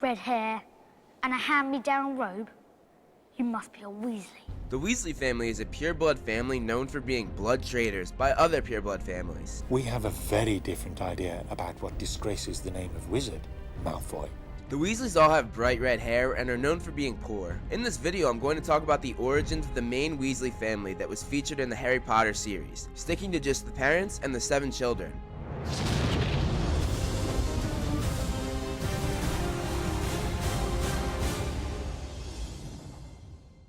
red hair, and a hand-me-down robe, you must be a Weasley. The Weasley family is a pure-blood family known for being blood traders by other pure-blood families. We have a very different idea about what disgraces the name of wizard, Malfoy. The Weasleys all have bright red hair and are known for being poor. In this video, I'm going to talk about the origins of the main Weasley family that was featured in the Harry Potter series, sticking to just the parents and the 7 children.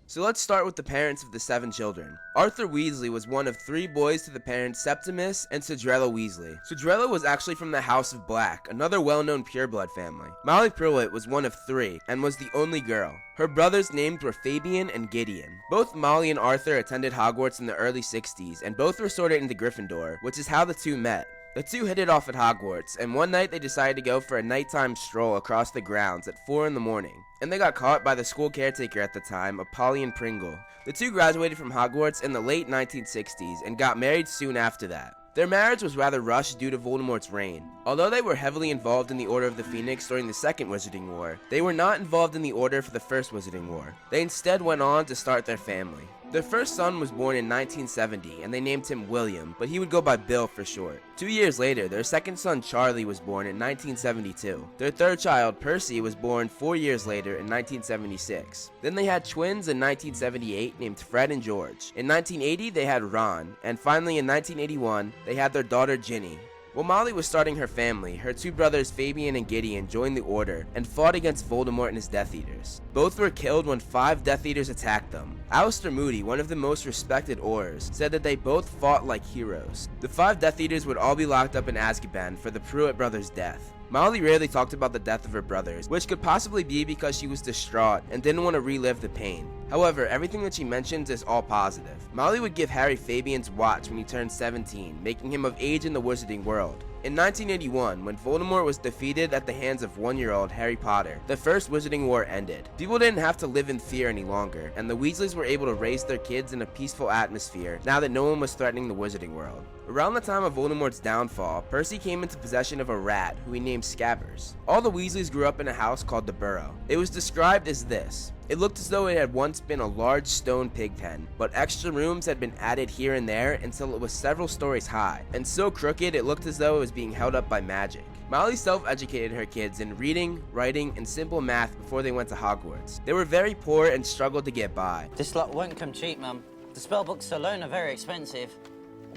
So let's start with the parents of the 7 children. Arthur Weasley was one of 3 boys to the parents Septimus and Cedrella Weasley. Cedrella was actually from the House of Black, another well-known pureblood family. Molly Pruitt was one of 3 and was the only girl. Her brothers' names were Fabian and Gideon. Both Molly and Arthur attended Hogwarts in the early 60s, and both were sorted into Gryffindor, which is how the two met. The two hit it off at Hogwarts, and one night they decided to go for a nighttime stroll across the grounds at 4 in the morning, and they got caught by the school caretaker at the time, Apollyon Pringle. The two graduated from Hogwarts in the late 1960s and got married soon after that. Their marriage was rather rushed due to Voldemort's reign. Although they were heavily involved in the Order of the Phoenix during the Second Wizarding War, they were not involved in the Order for the First Wizarding War. They instead went on to start their family. Their first son was born in 1970, and they named him William, but he would go by Bill for short. 2 years later, their second son Charlie was born in 1972. Their third child, Percy, was born 4 years later in 1976. Then they had twins in 1978 named Fred and George. In 1980, they had Ron, and finally in 1981, they had their daughter Ginny. While Molly was starting her family, her 2 brothers Fabian and Gideon joined the Order and fought against Voldemort and his Death Eaters. Both were killed when 5 Death Eaters attacked them. Alistair Moody, one of the most respected Aurors, said that they both fought like heroes. The 5 Death Eaters would all be locked up in Azkaban for the Pruitt brothers' death. Molly rarely talked about the death of her brothers, which could possibly be because she was distraught and didn't want to relive the pain. However, everything that she mentions is all positive. Molly would give Harry Fabian's watch when he turned 17, making him of age in the wizarding world. In 1981, when Voldemort was defeated at the hands of 1-year-old Harry Potter, the First Wizarding War ended. People didn't have to live in fear any longer, and the Weasleys were able to raise their kids in a peaceful atmosphere now that no one was threatening the wizarding world. Around the time of Voldemort's downfall, Percy came into possession of a rat who he named Scabbers. All the Weasleys grew up in a house called the Burrow. It was described as this. It looked as though it had once been a large stone pig pen, but extra rooms had been added here and there until it was several stories high, and so crooked it looked as though it was being held up by magic. Molly self-educated her kids in reading, writing, and simple math before they went to Hogwarts. They were very poor and struggled to get by. This lot won't come cheap, Mum. The spellbooks alone are very expensive.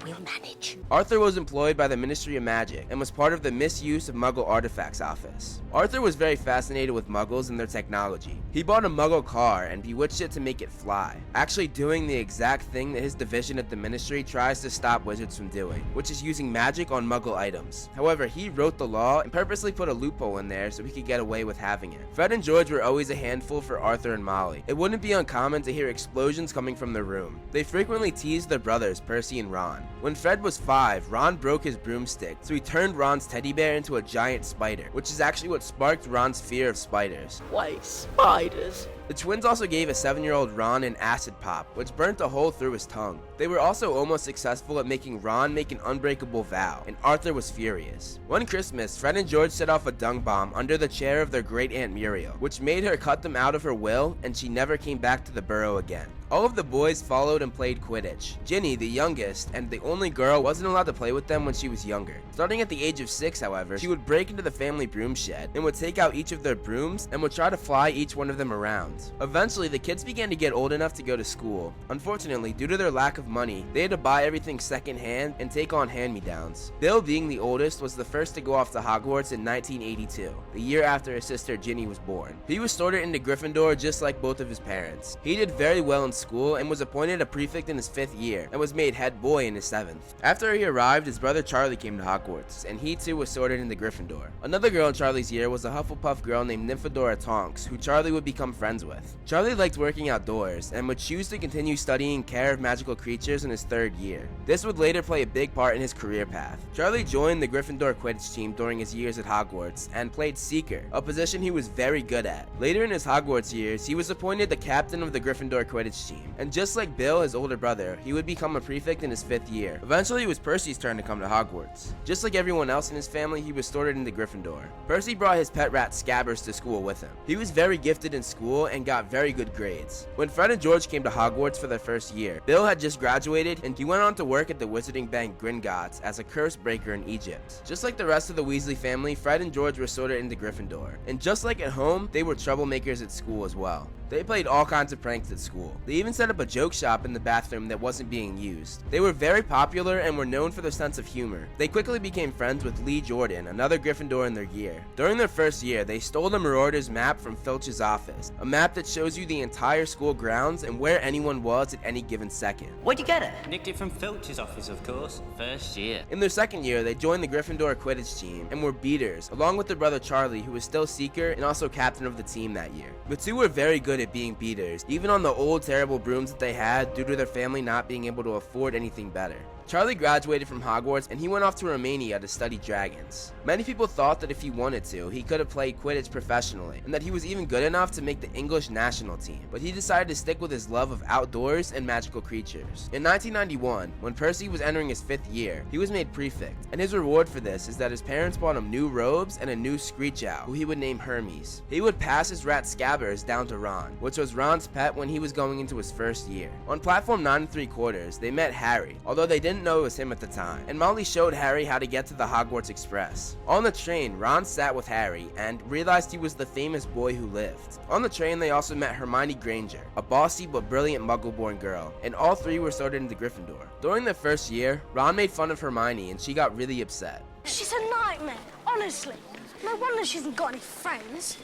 We'll manage. Arthur was employed by the Ministry of Magic and was part of the Misuse of Muggle Artifacts office. Arthur was very fascinated with Muggles and their technology. He bought a Muggle car and bewitched it to make it fly, actually doing the exact thing that his division at the Ministry tries to stop wizards from doing, which is using magic on Muggle items. However, he wrote the law and purposely put a loophole in there so he could get away with having it. Fred and George were always a handful for Arthur and Molly. It wouldn't be uncommon to hear explosions coming from their room. They frequently teased their brothers, Percy and Ron. When Fred was 5, Ron broke his broomstick, so he turned Ron's teddy bear into a giant spider, which is actually what sparked Ron's fear of spiders. Why spiders? The twins also gave a 7-year-old Ron an acid pop, which burnt a hole through his tongue. They were also almost successful at making Ron make an unbreakable vow, and Arthur was furious. One Christmas, Fred and George set off a dung bomb under the chair of their great aunt Muriel, which made her cut them out of her will, and she never came back to the Burrow again. All of the boys followed and played Quidditch. Ginny, the youngest and the only girl, wasn't allowed to play with them when she was younger. Starting at the age of 6, however, she would break into the family broom shed and would take out each of their brooms and would try to fly each one of them around. Eventually, the kids began to get old enough to go to school. Unfortunately, due to their lack of money, they had to buy everything secondhand and take on hand-me-downs. Bill, being the oldest, was the first to go off to Hogwarts in 1982, the year after his sister Ginny was born. He was sorted into Gryffindor just like both of his parents. He did very well in school and was appointed a prefect in his 5th year and was made head boy in his 7th. After he arrived, his brother Charlie came to Hogwarts, and he too was sorted into Gryffindor. Another girl in Charlie's year was a Hufflepuff girl named Nymphadora Tonks, who Charlie would become friends with. with. Charlie liked working outdoors and would choose to continue studying care of magical creatures in his 3rd year. This would later play a big part in his career path. Charlie joined the Gryffindor Quidditch team during his years at Hogwarts and played Seeker, a position he was very good at. Later in his Hogwarts years, he was appointed the captain of the Gryffindor Quidditch team, and just like Bill, his older brother, he would become a prefect in his 5th year. Eventually, it was Percy's turn to come to Hogwarts. Just like everyone else in his family, he was sorted into Gryffindor. Percy brought his pet rat Scabbers to school with him. He was very gifted in school and got very good grades. When Fred and George came to Hogwarts for their first year, Bill had just graduated and he went on to work at the Wizarding Bank Gringotts as a curse breaker in Egypt. Just like the rest of the Weasley family, Fred and George were sorted into Gryffindor. And just like at home, they were troublemakers at school as well. They played all kinds of pranks at school. They even set up a joke shop in the bathroom that wasn't being used. They were very popular and were known for their sense of humor. They quickly became friends with Lee Jordan, another Gryffindor in their year. During their first year, they stole the Marauder's map from Filch's office, a map that shows you the entire school grounds and where anyone was at any given second. Where'd you get it? Nicked it from Filch's office, of course. First year. In their 2nd year, they joined the Gryffindor Quidditch team and were beaters, along with their brother Charlie, who was still Seeker and also captain of the team that year. The two were very good at being beaters, even on the old terrible brooms that they had due to their family not being able to afford anything better. Charlie graduated from Hogwarts and he went off to Romania to study dragons. Many people thought that if he wanted to, he could have played Quidditch professionally, and that he was even good enough to make the English national team, but he decided to stick with his love of outdoors and magical creatures. In 1991, when Percy was entering his 5th year, he was made prefect, and his reward for this is that his parents bought him new robes and a new Screech Owl, who he would name Hermes. He would pass his rat Scabbers down to Ron, which was Ron's pet when he was going into his 1st year. On platform 9 3/4, they met Harry, although they didn't know it was him at the time, and Molly showed Harry how to get to the Hogwarts Express. On the train, Ron sat with Harry and realized he was the famous boy who lived. On the train, they also met Hermione Granger, a bossy but brilliant Muggle-born girl, and all three were sorted into Gryffindor. During their first year, Ron made fun of Hermione and she got really upset. She's a nightmare, honestly. No wonder she hasn't got any friends.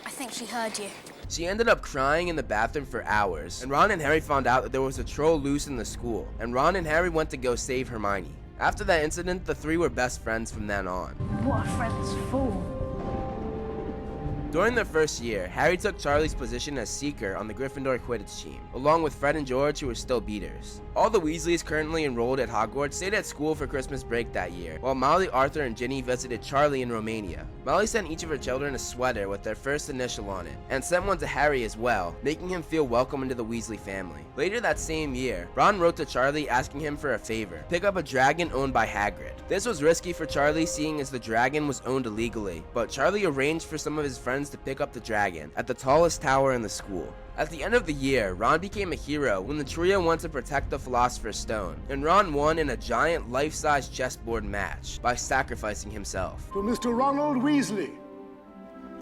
I think she heard you. She ended up crying in the bathroom for hours, and Ron and Harry found out that there was a troll loose in the school, and Ron and Harry went to go save Hermione. After that incident, the three were best friends from then on. What a friend's fool. During their first year, Harry took Charlie's position as Seeker on the Gryffindor Quidditch team, along with Fred and George, who were still beaters. All the Weasleys currently enrolled at Hogwarts stayed at school for Christmas break that year, while Molly, Arthur, and Ginny visited Charlie in Romania. Molly sent each of her children a sweater with their first initial on it, and sent one to Harry as well, making him feel welcome into the Weasley family. Later that same year, Ron wrote to Charlie asking him for a favor: pick up a dragon owned by Hagrid. This was risky for Charlie, seeing as the dragon was owned illegally, but Charlie arranged for some of his friends to pick up the dragon at the tallest tower in the school. At the end of the year, Ron became a hero when the trio went to protect the Philosopher's Stone, and Ron won in a giant life-size chessboard match by sacrificing himself. To Mr. Ronald Weasley,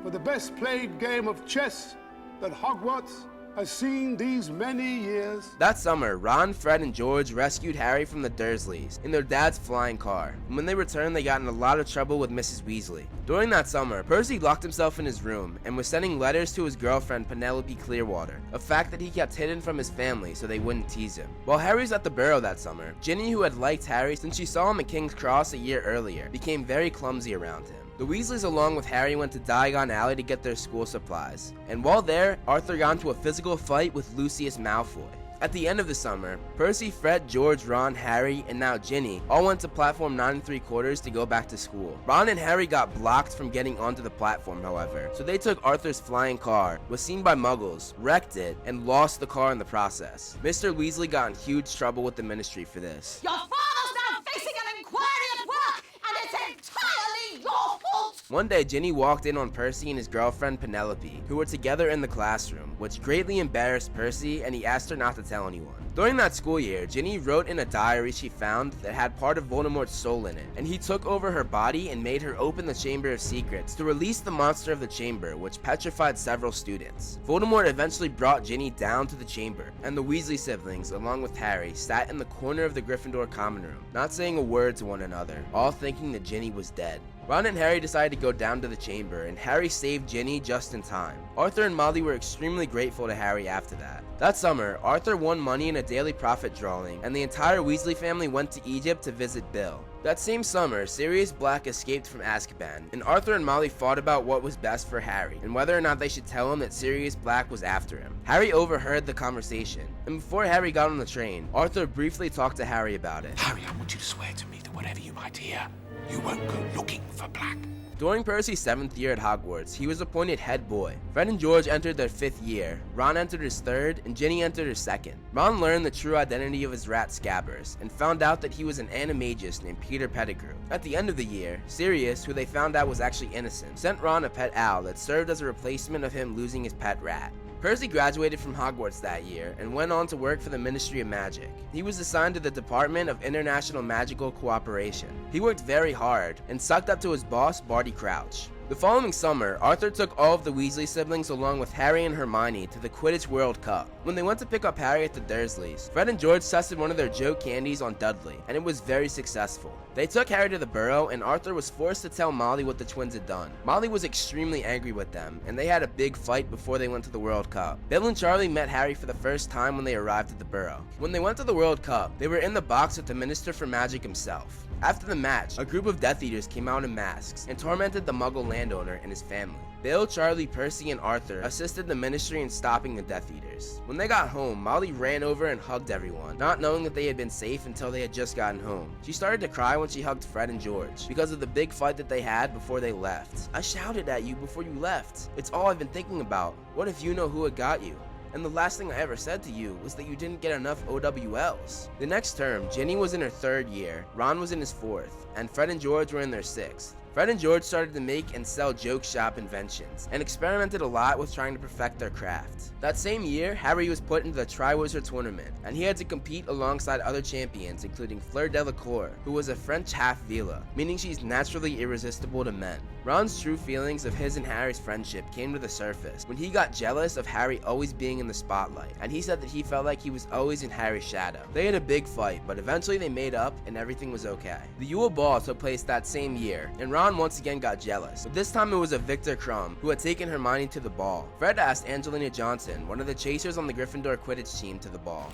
for the best played game of chess that Hogwarts has seen these many years. That summer, Ron, Fred, and George rescued Harry from the Dursleys in their dad's flying car, and when they returned, they got in a lot of trouble with Mrs. Weasley. During that summer, Percy locked himself in his room and was sending letters to his girlfriend Penelope Clearwater, a fact that he kept hidden from his family so they wouldn't tease him. While Harry was at the Burrow that summer, Ginny, who had liked Harry since she saw him at King's Cross a year earlier, became very clumsy around him. The Weasleys along with Harry went to Diagon Alley to get their school supplies, and while there, Arthur got into a physical fight with Lucius Malfoy. At the end of the summer, Percy, Fred, George, Ron, Harry, and now Ginny all went to platform 9 3/4 to go back to school. Ron and Harry got blocked from getting onto the platform, however, so they took Arthur's flying car, was seen by Muggles, wrecked it, and lost the car in the process. Mr. Weasley got in huge trouble with the Ministry for this. Your father's now facing an inquiry at work, and it's entirely your fault! One day, Ginny walked in on Percy and his girlfriend Penelope, who were together in the classroom, which greatly embarrassed Percy, and he asked her not to tell anyone. During that school year, Ginny wrote in a diary she found that had part of Voldemort's soul in it, and he took over her body and made her open the Chamber of Secrets to release the monster of the chamber, which petrified several students. Voldemort eventually brought Ginny down to the chamber, and the Weasley siblings, along with Harry, sat in the corner of the Gryffindor common room, not saying a word to one another, all thinking that Ginny was dead. Ron and Harry decided to go down to the chamber, and Harry saved Ginny just in time. Arthur and Molly were extremely grateful to Harry after that. That summer, Arthur won money in a daily profit drawing, and the entire Weasley family went to Egypt to visit Bill. That same summer, Sirius Black escaped from Azkaban, and Arthur and Molly fought about what was best for Harry, and whether or not they should tell him that Sirius Black was after him. Harry overheard the conversation, and before Harry got on the train, Arthur briefly talked to Harry about it. Harry, I want you to swear to me that whatever you might hear, you won't go looking for Black. During Percy's 7th year at Hogwarts, he was appointed head boy. Fred and George entered their 5th year, Ron entered his 3rd, and Ginny entered her 2nd. Ron learned the true identity of his rat Scabbers, and found out that he was an animagus named Peter Pettigrew. At the end of the year, Sirius, who they found out was actually innocent, sent Ron a pet owl that served as a replacement of him losing his pet rat. Percy graduated from Hogwarts that year and went on to work for the Ministry of Magic. He was assigned to the Department of International Magical Cooperation. He worked very hard and sucked up to his boss, Barty Crouch. The following summer, Arthur took all of the Weasley siblings along with Harry and Hermione to the Quidditch World Cup. When they went to pick up Harry at the Dursleys, Fred and George tested one of their joke candies on Dudley, and it was very successful. They took Harry to the Burrow, and Arthur was forced to tell Molly what the twins had done. Molly was extremely angry with them, and they had a big fight before they went to the World Cup. Bill and Charlie met Harry for the first time when they arrived at the Burrow. When they went to the World Cup, they were in the box with the Minister for Magic himself. After the match, a group of Death Eaters came out in masks and tormented the Muggle landowner and his family. Bill, Charlie, Percy, and Arthur assisted the Ministry in stopping the Death Eaters. When they got home, Molly ran over and hugged everyone, not knowing that they had been safe until they had just gotten home. She started to cry when she hugged Fred and George, because of the big fight that they had before they left. "I shouted at you before you left. It's all I've been thinking about. What if you know who had got you? And the last thing I ever said to you was that you didn't get enough OWLs." The next term, Ginny was in her 3rd year, Ron was in his 4th, and Fred and George were in their 6th. Fred and George started to make and sell joke shop inventions, and experimented a lot with trying to perfect their craft. That same year, Harry was put into the Triwizard Tournament, and he had to compete alongside other champions including Fleur Delacour, who was a French half-Vila, meaning she's naturally irresistible to men. Ron's true feelings of his and Harry's friendship came to the surface when he got jealous of Harry always being in the spotlight, and he said that he felt like he was always in Harry's shadow. They had a big fight, but eventually they made up and everything was okay. The Yule Ball took place that same year, and Ron once again got jealous, but this time it was a Victor Crumb who had taken Hermione to the ball. Fred asked Angelina Johnson, one of the chasers on the Gryffindor Quidditch team, to the ball.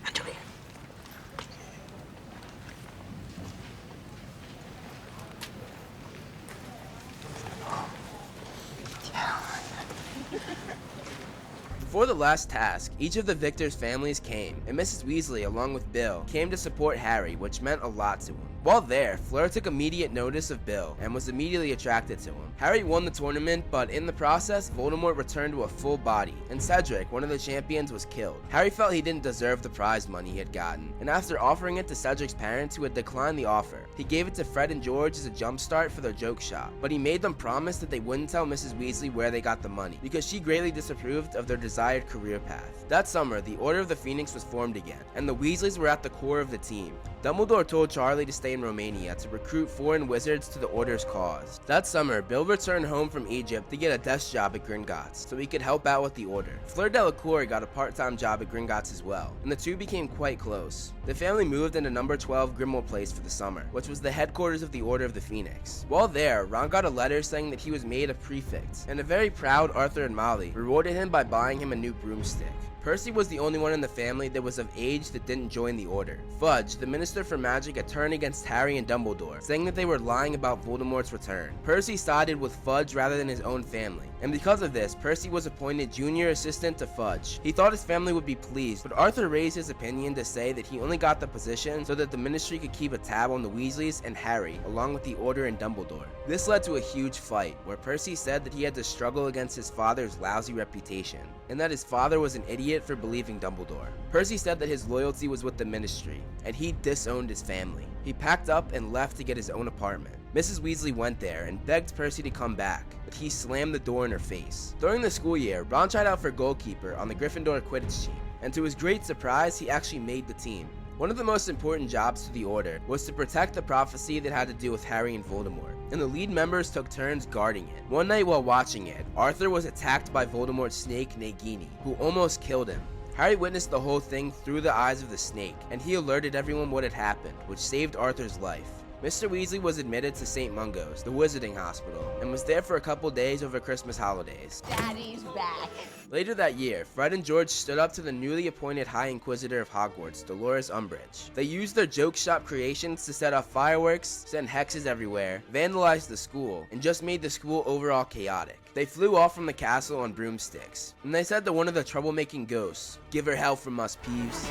Angelina. Before the last task, each of the victors' families came, and Mrs. Weasley, along with Bill, came to support Harry, which meant a lot to him. While there, Fleur took immediate notice of Bill, and was immediately attracted to him. Harry won the tournament, but in the process, Voldemort returned to a full body, and Cedric, one of the champions, was killed. Harry felt he didn't deserve the prize money he had gotten, and after offering it to Cedric's parents, who had declined the offer, he gave it to Fred and George as a jumpstart for their joke shop. But he made them promise that they wouldn't tell Mrs. Weasley where they got the money, because she greatly disapproved of their desired career path. That summer, the Order of the Phoenix was formed again, and the Weasleys were at the core of the team. Dumbledore told Charlie to stay in Romania to recruit foreign wizards to the Order's cause. That summer, Bill returned home from Egypt to get a desk job at Gringotts, so he could help out with the Order. Fleur Delacour got a part-time job at Gringotts as well, and the two became quite close. The family moved into number 12 Grimmauld Place for the summer, which was the headquarters of the Order of the Phoenix. While there, Ron got a letter saying that he was made a prefect, and a very proud Arthur and Molly rewarded him by buying him a new broomstick. Percy was the only one in the family that was of age that didn't join the Order. Fudge, the Minister for Magic, had turned against Harry and Dumbledore, saying that they were lying about Voldemort's return. Percy sided with Fudge rather than his own family, and because of this, Percy was appointed junior assistant to Fudge. He thought his family would be pleased, but Arthur raised his opinion to say that he only got the position so that the Ministry could keep a tab on the Weasleys and Harry, along with the Order and Dumbledore. This led to a huge fight, where Percy said that he had to struggle against his father's lousy reputation, and that his father was an idiot for believing Dumbledore. Percy said that his loyalty was with the Ministry, and he disowned his family. He packed up and left to get his own apartment. Mrs. Weasley went there and begged Percy to come back, but he slammed the door in her face. During the school year, Ron tried out for goalkeeper on the Gryffindor Quidditch team, and to his great surprise, he actually made the team. One of the most important jobs to the Order was to protect the prophecy that had to do with Harry and Voldemort, and the lead members took turns guarding it. One night while watching it, Arthur was attacked by Voldemort's snake Nagini, who almost killed him. Harry witnessed the whole thing through the eyes of the snake, and he alerted everyone what had happened, which saved Arthur's life. Mr. Weasley was admitted to St. Mungo's, the wizarding hospital, and was there for a couple days over Christmas holidays. Daddy's back. Later that year, Fred and George stood up to the newly appointed High Inquisitor of Hogwarts, Dolores Umbridge. They used their joke shop creations to set off fireworks, send hexes everywhere, vandalize the school, and just made the school overall chaotic. They flew off from the castle on broomsticks, and they said to one of the troublemaking ghosts, "Give her hell from us, Peeves."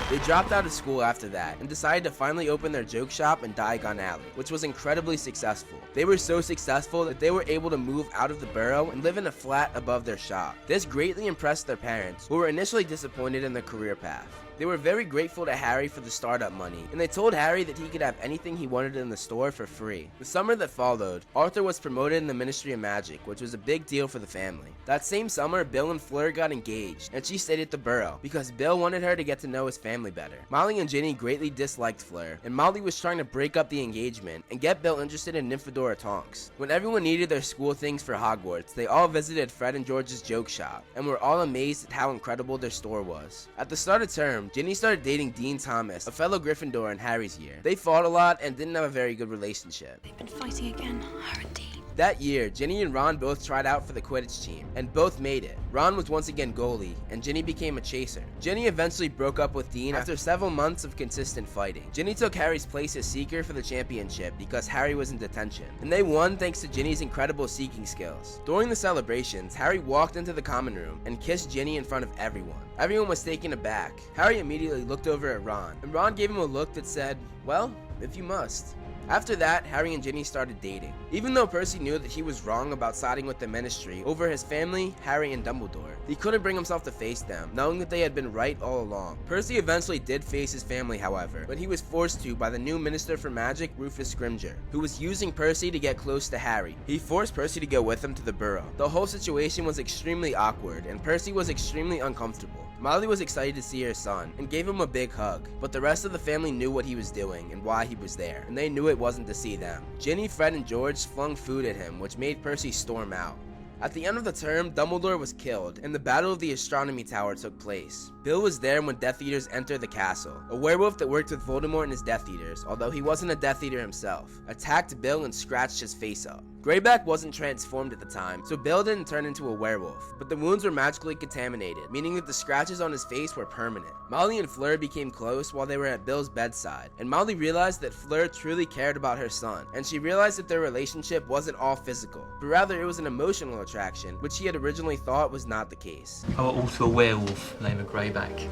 They dropped out of school after that and decided to finally open their joke shop in Diagon Alley, which was incredibly successful. They were so successful that they were able to move out of the borough and live in a flat above their shop. This greatly impressed their parents, who were initially disappointed in their career path. They were very grateful to Harry for the startup money, and they told Harry that he could have anything he wanted in the store for free. The summer that followed, Arthur was promoted in the Ministry of Magic, which was a big deal for the family. That same summer, Bill and Fleur got engaged, and she stayed at the borough, because Bill wanted her to get to know his family better. Molly and Ginny greatly disliked Fleur, and Molly was trying to break up the engagement and get Bill interested in Nymphadora Tonks. When everyone needed their school things for Hogwarts, they all visited Fred and George's joke shop, and were all amazed at how incredible their store was. At the start of term, Ginny started dating Dean Thomas, a fellow Gryffindor in Harry's year. They fought a lot and didn't have a very good relationship. They've been fighting again, her and Dean. That year, Ginny and Ron both tried out for the Quidditch team, and both made it. Ron was once again goalie, and Ginny became a chaser. Ginny eventually broke up with Dean after several months of consistent fighting. Ginny took Harry's place as seeker for the championship because Harry was in detention, and they won thanks to Ginny's incredible seeking skills. During the celebrations, Harry walked into the common room and kissed Ginny in front of everyone. Everyone was taken aback. Harry immediately looked over at Ron, and Ron gave him a look that said, "Well, if you must." After that, Harry and Ginny started dating. Even though Percy knew that he was wrong about siding with the Ministry over his family, Harry and Dumbledore, he couldn't bring himself to face them, knowing that they had been right all along. Percy eventually did face his family, however, but he was forced to by the new Minister for Magic, Rufus Scrimgeour, who was using Percy to get close to Harry. He forced Percy to go with him to the Burrow. The whole situation was extremely awkward, and Percy was extremely uncomfortable. Molly was excited to see her son, and gave him a big hug, but the rest of the family knew what he was doing and why he was there, and they knew it wasn't to see them. Ginny, Fred, and George flung food at him, which made Percy storm out. At the end of the term, Dumbledore was killed, and the Battle of the Astronomy Tower took place. Bill was there when Death Eaters entered the castle. A werewolf that worked with Voldemort and his Death Eaters, although he wasn't a Death Eater himself, attacked Bill and scratched his face up. Greyback wasn't transformed at the time, so Bill didn't turn into a werewolf, but the wounds were magically contaminated, meaning that the scratches on his face were permanent. Molly and Fleur became close while they were at Bill's bedside, and Molly realized that Fleur truly cared about her son, and she realized that their relationship wasn't all physical, but rather it was an emotional attraction, which she had originally thought was not the case. I want also a werewolf named Greyback.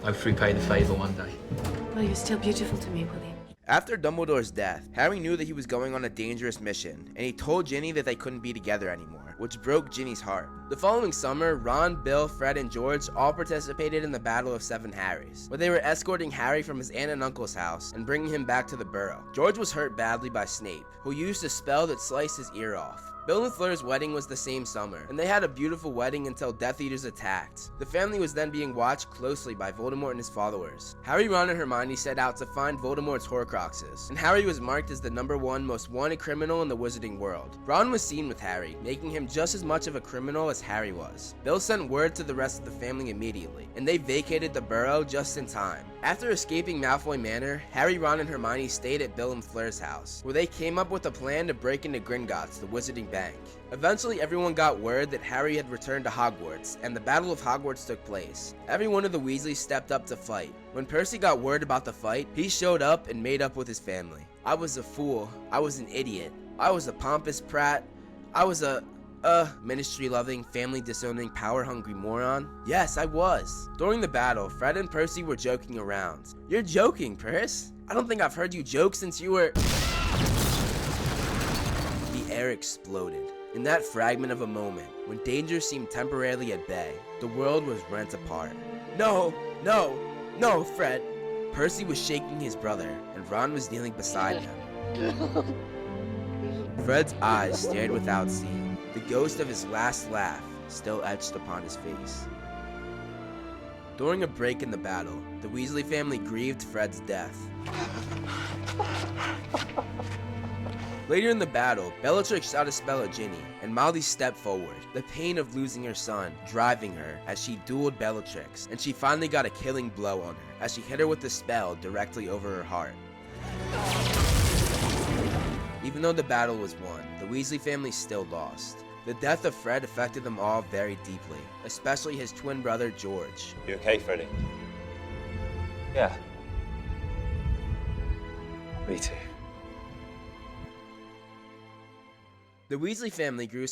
Hope we pay the favour one day. Well, you're still beautiful to me, William. After Dumbledore's death, Harry knew that he was going on a dangerous mission, and he told Ginny that they couldn't be together anymore, which broke Ginny's heart. The following summer, Ron, Bill, Fred, and George all participated in the Battle of Seven Harrys, where they were escorting Harry from his aunt and uncle's house and bringing him back to the Burrow. George was hurt badly by Snape, who used a spell that sliced his ear off. Bill and Fleur's wedding was the same summer, and they had a beautiful wedding until Death Eaters attacked. The family was then being watched closely by Voldemort and his followers. Harry, Ron, and Hermione set out to find Voldemort's Horcruxes, and Harry was marked as the #1 most wanted criminal in the wizarding world. Ron was seen with Harry, making him just as much of a criminal as Harry was. Bill sent word to the rest of the family immediately, and they vacated the Burrow just in time. After escaping Malfoy Manor, Harry, Ron, and Hermione stayed at Bill and Fleur's house, where they came up with a plan to break into Gringotts, the wizarding bank. Eventually, everyone got word that Harry had returned to Hogwarts, and the Battle of Hogwarts took place. Every one of the Weasleys stepped up to fight. When Percy got word about the fight, he showed up and made up with his family. I was a fool. I was an idiot. I was a pompous prat. I was a ministry-loving, family-disowning, power-hungry moron? Yes, I was. During the battle, Fred and Percy were joking around. You're joking, Percy? I don't think I've heard you joke since you were... The air exploded. In that fragment of a moment, when danger seemed temporarily at bay, the world was rent apart. No, Fred. Percy was shaking his brother, and Ron was kneeling beside him. Fred's eyes stared without seeing. The ghost of his last laugh still etched upon his face. During a break in the battle, the Weasley family grieved Fred's death. Later in the battle, Bellatrix shot a spell at Ginny, and Molly stepped forward, the pain of losing her son driving her as she dueled Bellatrix, and she finally got a killing blow on her as she hit her with the spell directly over her heart. Even though the battle was won, the Weasley family still lost. The death of Fred affected them all very deeply, especially his twin brother George. You okay, Freddie? Yeah. Me too. The Weasley family grew